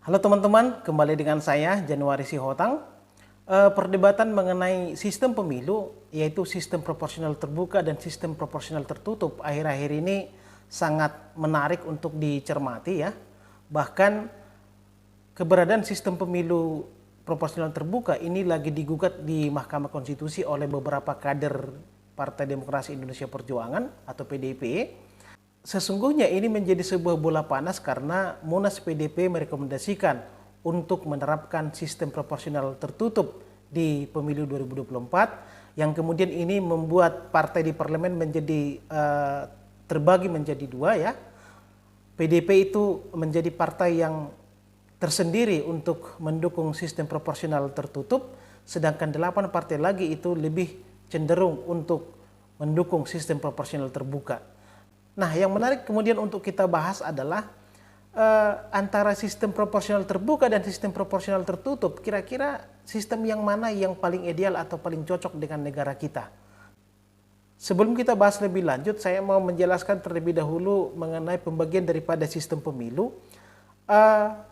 Halo teman-teman, kembali dengan saya Januari Sihotang. Perdebatan mengenai sistem pemilu, yaitu sistem proporsional terbuka dan sistem proporsional tertutup, akhir-akhir ini sangat menarik untuk dicermati ya. Bahkan keberadaan sistem pemilu proporsional terbuka ini lagi digugat di Mahkamah Konstitusi oleh beberapa kader Partai Demokrasi Indonesia Perjuangan atau PDIP. Sesungguhnya ini menjadi sebuah bola panas karena Munas PDIP merekomendasikan untuk menerapkan sistem proporsional tertutup di pemilu 2024 yang kemudian ini membuat partai di parlemen menjadi terbagi menjadi dua ya. PDIP itu menjadi partai yang tersendiri untuk mendukung sistem proporsional tertutup, sedangkan 8 partai lagi itu lebih cenderung untuk mendukung sistem proporsional terbuka. Nah, yang menarik kemudian untuk kita bahas adalah antara sistem proporsional terbuka dan sistem proporsional tertutup. Kira-kira sistem yang mana yang paling ideal atau paling cocok dengan negara kita? Sebelum kita bahas lebih lanjut, saya mau menjelaskan terlebih dahulu mengenai pembagian daripada sistem pemilu.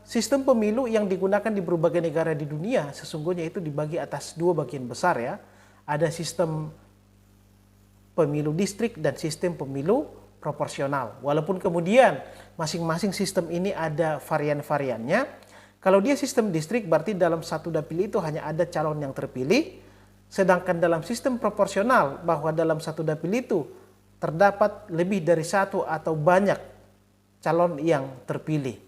Sistem pemilu yang digunakan di berbagai negara di dunia sesungguhnya itu dibagi atas dua bagian besar ya. Ada sistem pemilu distrik dan sistem pemilu proporsional. Walaupun kemudian masing-masing sistem ini ada varian-variannya. Kalau dia sistem distrik berarti dalam satu dapil itu hanya ada calon yang terpilih. Sedangkan dalam sistem proporsional bahwa dalam satu dapil itu terdapat lebih dari satu atau banyak calon yang terpilih.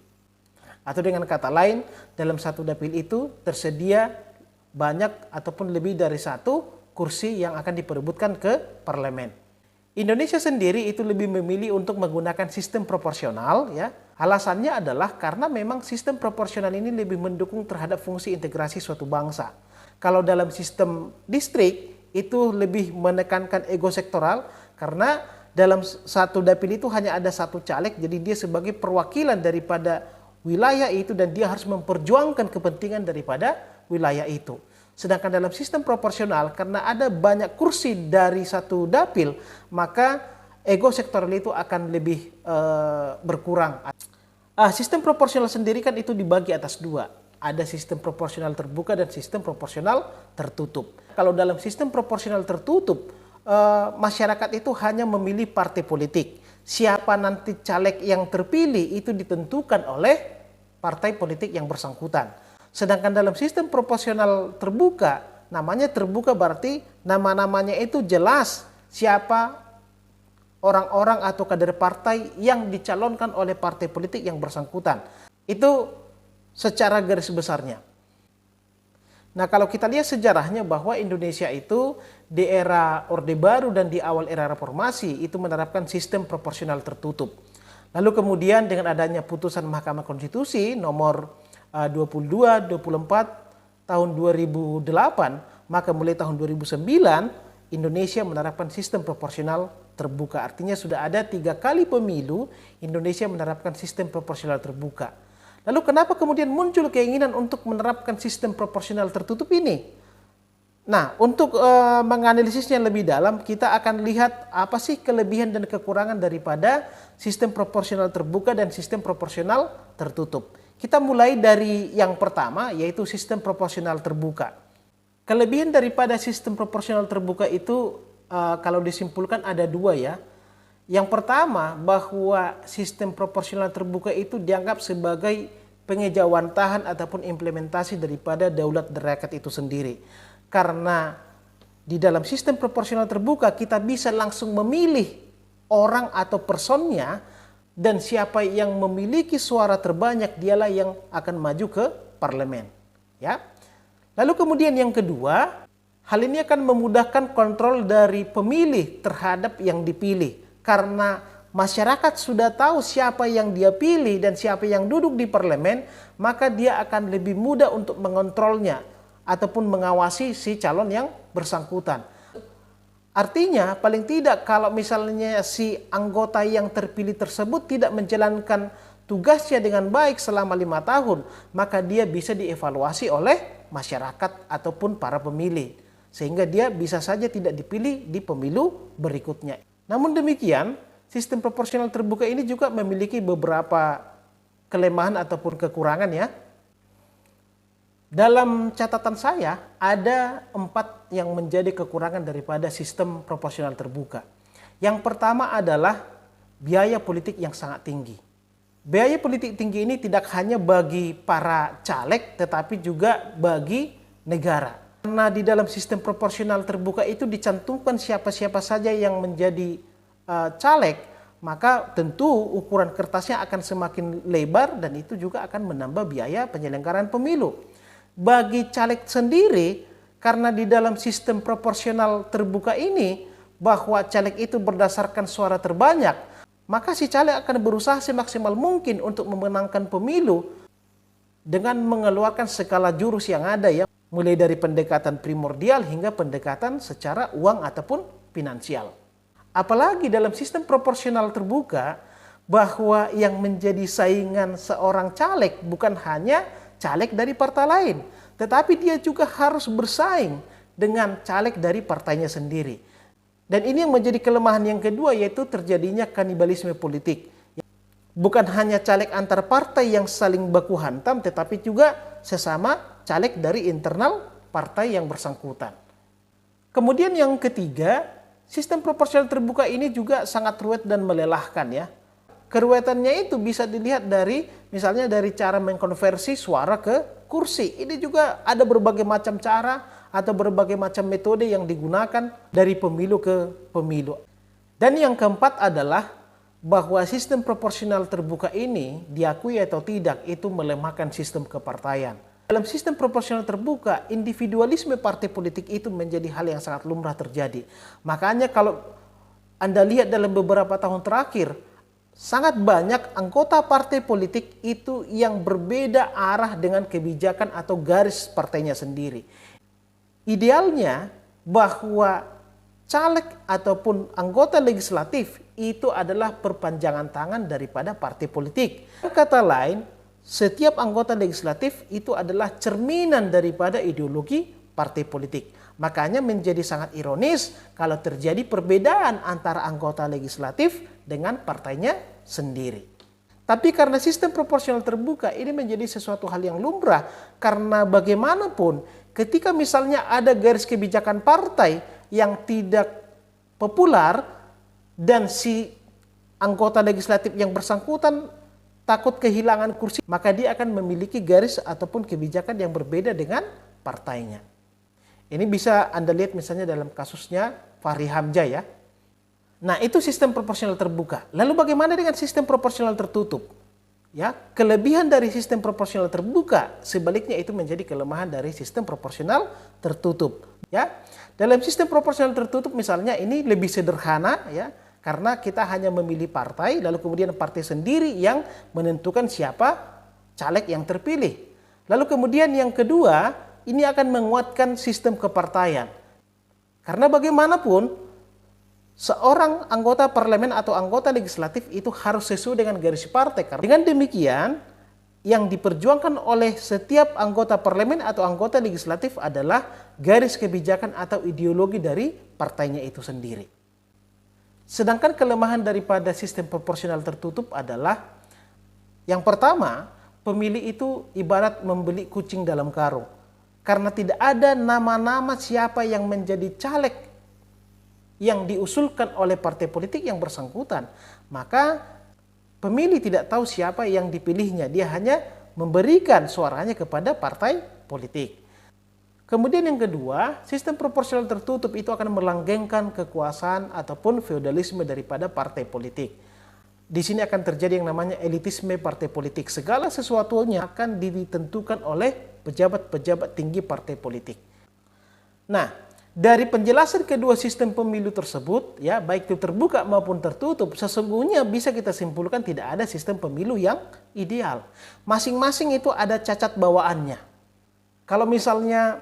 Atau dengan kata lain, dalam satu dapil itu tersedia banyak ataupun lebih dari satu kursi yang akan diperebutkan ke parlemen. Indonesia sendiri itu lebih memilih untuk menggunakan sistem proporsional ya. Alasannya adalah karena memang sistem proporsional ini lebih mendukung terhadap fungsi integrasi suatu bangsa. Kalau dalam sistem distrik itu lebih menekankan ego sektoral karena dalam satu dapil itu hanya ada satu caleg, jadi dia sebagai perwakilan daripada wilayah itu dan dia harus memperjuangkan kepentingan daripada wilayah itu. Sedangkan dalam sistem proporsional karena ada banyak kursi dari satu dapil, maka ego sektoral itu akan lebih berkurang. Sistem proporsional sendiri kan itu dibagi atas dua. Ada sistem proporsional terbuka dan sistem proporsional tertutup. Kalau dalam sistem proporsional tertutup, masyarakat itu hanya memilih partai politik. Siapa nanti caleg yang terpilih itu ditentukan oleh partai politik yang bersangkutan. Sedangkan dalam sistem proporsional terbuka, namanya terbuka berarti nama-namanya itu jelas siapa orang-orang atau kader partai yang dicalonkan oleh partai politik yang bersangkutan. Itu secara garis besarnya. Nah, kalau kita lihat sejarahnya bahwa Indonesia itu di era Orde Baru dan di awal era reformasi itu menerapkan sistem proporsional tertutup. Lalu kemudian dengan adanya putusan Mahkamah Konstitusi nomor 22, 24 tahun 2008, maka mulai tahun 2009 Indonesia menerapkan sistem proporsional terbuka. Artinya sudah ada 3 kali pemilu Indonesia menerapkan sistem proporsional terbuka. Lalu kenapa kemudian muncul keinginan untuk menerapkan sistem proporsional tertutup ini? Nah, untuk menganalisisnya lebih dalam, kita akan lihat apa sih kelebihan dan kekurangan daripada sistem proporsional terbuka dan sistem proporsional tertutup. Kita mulai dari yang pertama, yaitu sistem proporsional terbuka. Kelebihan daripada sistem proporsional terbuka itu kalau disimpulkan ada dua ya. Yang pertama, bahwa sistem proporsional terbuka itu dianggap sebagai pengejawantahan ataupun implementasi daripada daulat rakyat itu sendiri. Karena di dalam sistem proporsional terbuka kita bisa langsung memilih orang atau personnya, dan siapa yang memiliki suara terbanyak dialah yang akan maju ke parlemen. Ya. Lalu kemudian yang kedua, hal ini akan memudahkan kontrol dari pemilih terhadap yang dipilih. Karena masyarakat sudah tahu siapa yang dia pilih dan siapa yang duduk di parlemen, maka dia akan lebih mudah untuk mengontrolnya ataupun mengawasi si calon yang bersangkutan. Artinya paling tidak kalau misalnya si anggota yang terpilih tersebut tidak menjalankan tugasnya dengan baik selama 5 tahun, maka dia bisa dievaluasi oleh masyarakat ataupun para pemilih. Sehingga dia bisa saja tidak dipilih di pemilu berikutnya. Namun demikian, sistem proporsional terbuka ini juga memiliki beberapa kelemahan ataupun kekurangan ya. Dalam catatan saya, ada 4 yang menjadi kekurangan daripada sistem proporsional terbuka. Yang pertama adalah biaya politik yang sangat tinggi. Biaya politik tinggi ini tidak hanya bagi para caleg, tetapi juga bagi negara. Karena di dalam sistem proporsional terbuka itu dicantumkan siapa-siapa saja yang menjadi caleg, maka tentu ukuran kertasnya akan semakin lebar dan itu juga akan menambah biaya penyelenggaraan pemilu. Bagi caleg sendiri, karena di dalam sistem proporsional terbuka ini, bahwa caleg itu berdasarkan suara terbanyak, maka si caleg akan berusaha semaksimal mungkin untuk memenangkan pemilu dengan mengeluarkan segala jurus yang ada ya, mulai dari pendekatan primordial hingga pendekatan secara uang ataupun finansial. Apalagi dalam sistem proporsional terbuka, bahwa yang menjadi saingan seorang caleg bukan hanya caleg dari partai lain, tetapi dia juga harus bersaing dengan caleg dari partainya sendiri. Dan ini yang menjadi kelemahan yang kedua, yaitu terjadinya kanibalisme politik. Bukan hanya caleg antar partai yang saling baku hantam, tetapi juga sesama caleg dari internal partai yang bersangkutan. Kemudian yang ketiga, sistem proporsional terbuka ini juga sangat ruwet dan melelahkan ya. Keruwetannya itu bisa dilihat dari misalnya dari cara mengkonversi suara ke kursi. Ini juga ada berbagai macam cara atau berbagai macam metode yang digunakan dari pemilu ke pemilu. Dan yang keempat adalah bahwa sistem proporsional terbuka ini diakui atau tidak itu melemahkan sistem kepartaian. Dalam sistem proporsional terbuka, individualisme partai politik itu menjadi hal yang sangat lumrah terjadi. Makanya kalau Anda lihat dalam beberapa tahun terakhir, sangat banyak anggota partai politik itu yang berbeda arah dengan kebijakan atau garis partainya sendiri. Idealnya bahwa caleg ataupun anggota legislatif itu adalah perpanjangan tangan daripada partai politik. Kata lain, setiap anggota legislatif itu adalah cerminan daripada ideologi partai politik. Makanya menjadi sangat ironis kalau terjadi perbedaan antara anggota legislatif dengan partainya sendiri. Tapi karena sistem proporsional terbuka ini menjadi sesuatu hal yang lumrah, karena bagaimanapun ketika misalnya ada garis kebijakan partai yang tidak populer dan si anggota legislatif yang bersangkutan takut kehilangan kursi, maka dia akan memiliki garis ataupun kebijakan yang berbeda dengan partainya. Ini bisa Anda lihat misalnya dalam kasusnya Fahri Hamzah ya. Nah, itu sistem proporsional terbuka. Lalu bagaimana dengan sistem proporsional tertutup? Ya, kelebihan dari sistem proporsional terbuka sebaliknya itu menjadi kelemahan dari sistem proporsional tertutup, ya. Dalam sistem proporsional tertutup misalnya ini lebih sederhana ya, karena kita hanya memilih partai lalu kemudian partai sendiri yang menentukan siapa caleg yang terpilih. Lalu kemudian yang kedua, ini akan menguatkan sistem kepartaian. Karena bagaimanapun seorang anggota parlemen atau anggota legislatif itu harus sesuai dengan garis partai. Dengan demikian, yang diperjuangkan oleh setiap anggota parlemen atau anggota legislatif adalah garis kebijakan atau ideologi dari partainya itu sendiri. Sedangkan kelemahan daripada sistem proporsional tertutup adalah yang pertama, pemilih itu ibarat membeli kucing dalam karung. Karena tidak ada nama-nama siapa yang menjadi caleg yang diusulkan oleh partai politik yang bersangkutan, maka pemilih tidak tahu siapa yang dipilihnya. Dia hanya memberikan suaranya kepada partai politik. Kemudian yang kedua, sistem proporsional tertutup itu akan melanggengkan kekuasaan ataupun feodalisme daripada partai politik. Di sini akan terjadi yang namanya elitisme partai politik. Segala sesuatunya akan ditentukan oleh pejabat-pejabat tinggi partai politik. Nah, dari penjelasan kedua sistem pemilu tersebut, ya baik itu terbuka maupun tertutup, sesungguhnya bisa kita simpulkan tidak ada sistem pemilu yang ideal. Masing-masing itu ada cacat bawaannya. Kalau misalnya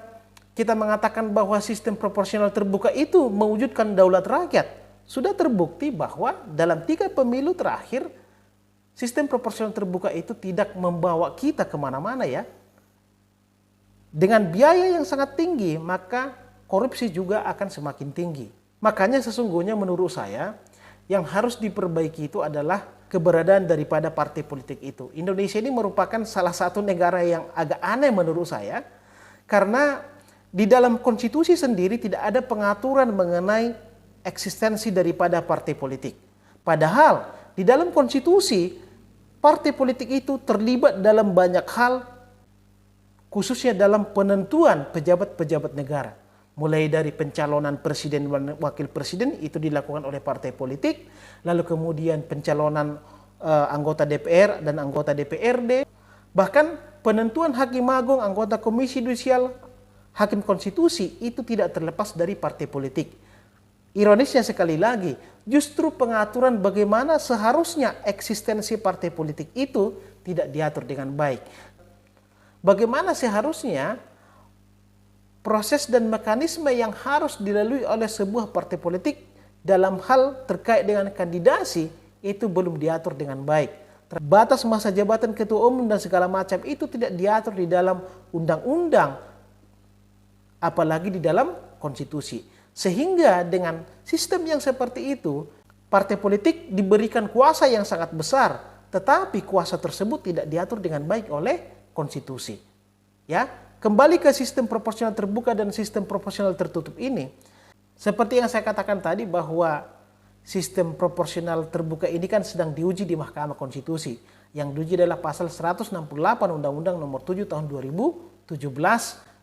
kita mengatakan bahwa sistem proporsional terbuka itu mewujudkan daulat rakyat, sudah terbukti bahwa dalam 3 pemilu terakhir, sistem proporsional terbuka itu tidak membawa kita kemana-mana ya. Dengan biaya yang sangat tinggi, maka korupsi juga akan semakin tinggi. Makanya sesungguhnya menurut saya, yang harus diperbaiki itu adalah keberadaan daripada partai politik itu. Indonesia ini merupakan salah satu negara yang agak aneh menurut saya, Karena di dalam konstitusi sendiri tidak ada pengaturan mengenai eksistensi daripada partai politik. Padahal di dalam konstitusi partai politik itu terlibat dalam banyak hal, khususnya dalam penentuan pejabat-pejabat negara. Mulai dari pencalonan presiden dan wakil presiden itu dilakukan oleh partai politik, lalu kemudian pencalonan anggota DPR dan anggota DPRD, bahkan penentuan hakim agung, anggota komisi yudisial, hakim konstitusi itu tidak terlepas dari partai politik. Ironisnya sekali lagi, justru pengaturan bagaimana seharusnya eksistensi partai politik itu tidak diatur dengan baik. Bagaimana seharusnya proses dan mekanisme yang harus dilalui oleh sebuah partai politik dalam hal terkait dengan kandidasi itu belum diatur dengan baik. Batas masa jabatan ketua umum dan segala macam itu tidak diatur di dalam undang-undang, apalagi di dalam konstitusi. Sehingga dengan sistem yang seperti itu, partai politik diberikan kuasa yang sangat besar, tetapi kuasa tersebut tidak diatur dengan baik oleh konstitusi. Ya, kembali ke sistem proporsional terbuka dan sistem proporsional tertutup ini, seperti yang saya katakan tadi bahwa sistem proporsional terbuka ini kan sedang diuji di Mahkamah Konstitusi. Yang diuji adalah pasal 168 Undang-Undang Nomor 7 Tahun 2017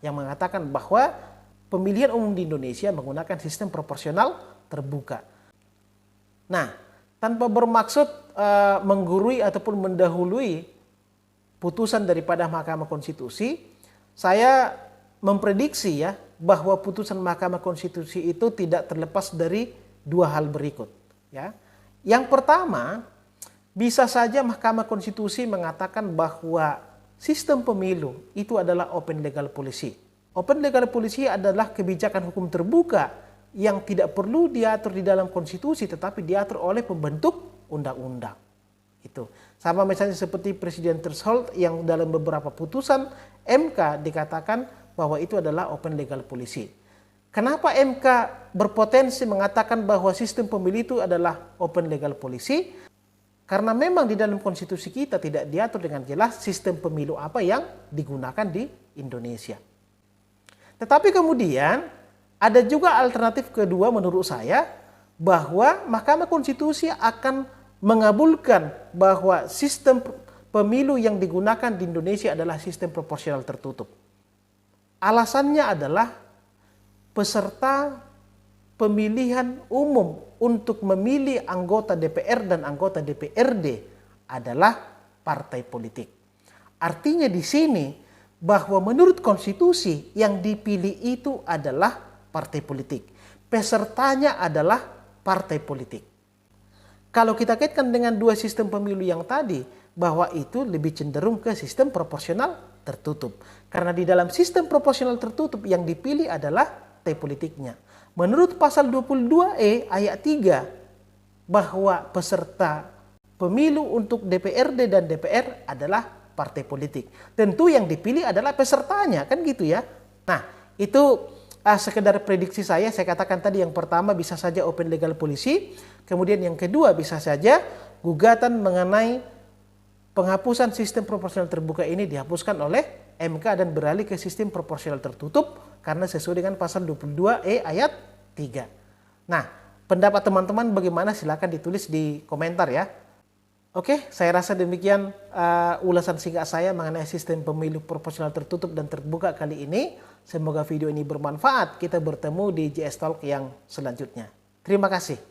yang mengatakan bahwa pemilihan umum di Indonesia menggunakan sistem proporsional terbuka. Nah, tanpa bermaksud menggurui ataupun mendahului putusan daripada Mahkamah Konstitusi, saya memprediksi ya bahwa putusan Mahkamah Konstitusi itu tidak terlepas dari dua hal berikut. Ya, yang pertama, bisa saja Mahkamah Konstitusi mengatakan bahwa sistem pemilu itu adalah open legal policy. Open legal policy adalah kebijakan hukum terbuka yang tidak perlu diatur di dalam konstitusi tetapi diatur oleh pembentuk undang-undang. Itu sama misalnya seperti presiden threshold yang dalam beberapa putusan MK dikatakan bahwa itu adalah open legal policy. Kenapa MK berpotensi mengatakan bahwa sistem pemilu itu adalah open legal policy? Karena memang di dalam konstitusi kita tidak diatur dengan jelas sistem pemilu apa yang digunakan di Indonesia. Tetapi kemudian ada juga alternatif kedua menurut saya bahwa Mahkamah Konstitusi akan mengabulkan bahwa sistem pemilu yang digunakan di Indonesia adalah sistem proporsional tertutup. Alasannya adalah peserta pemilihan umum untuk memilih anggota DPR dan anggota DPRD adalah partai politik. Artinya di sini bahwa menurut konstitusi yang dipilih itu adalah partai politik. Pesertanya adalah partai politik. Kalau kita kaitkan dengan dua sistem pemilu yang tadi, bahwa itu lebih cenderung ke sistem proporsional tertutup. Karena di dalam sistem proporsional tertutup yang dipilih adalah partai politiknya. Menurut pasal 22E ayat 3, bahwa peserta pemilu untuk DPRD dan DPR adalah partai politik. Tentu yang dipilih adalah pesertanya, kan gitu ya. Nah, itu sekedar prediksi saya katakan tadi yang pertama bisa saja open legal policy, kemudian yang kedua bisa saja gugatan mengenai penghapusan sistem proporsional terbuka ini dihapuskan oleh MK dan beralih ke sistem proporsional tertutup karena sesuai dengan pasal 22E ayat 3. Nah, pendapat teman-teman bagaimana silakan ditulis di komentar ya. Oke, saya rasa demikian ulasan singkat saya mengenai sistem pemilu proporsional tertutup dan terbuka kali ini. Semoga video ini bermanfaat. Kita bertemu di JS Talk yang selanjutnya. Terima kasih.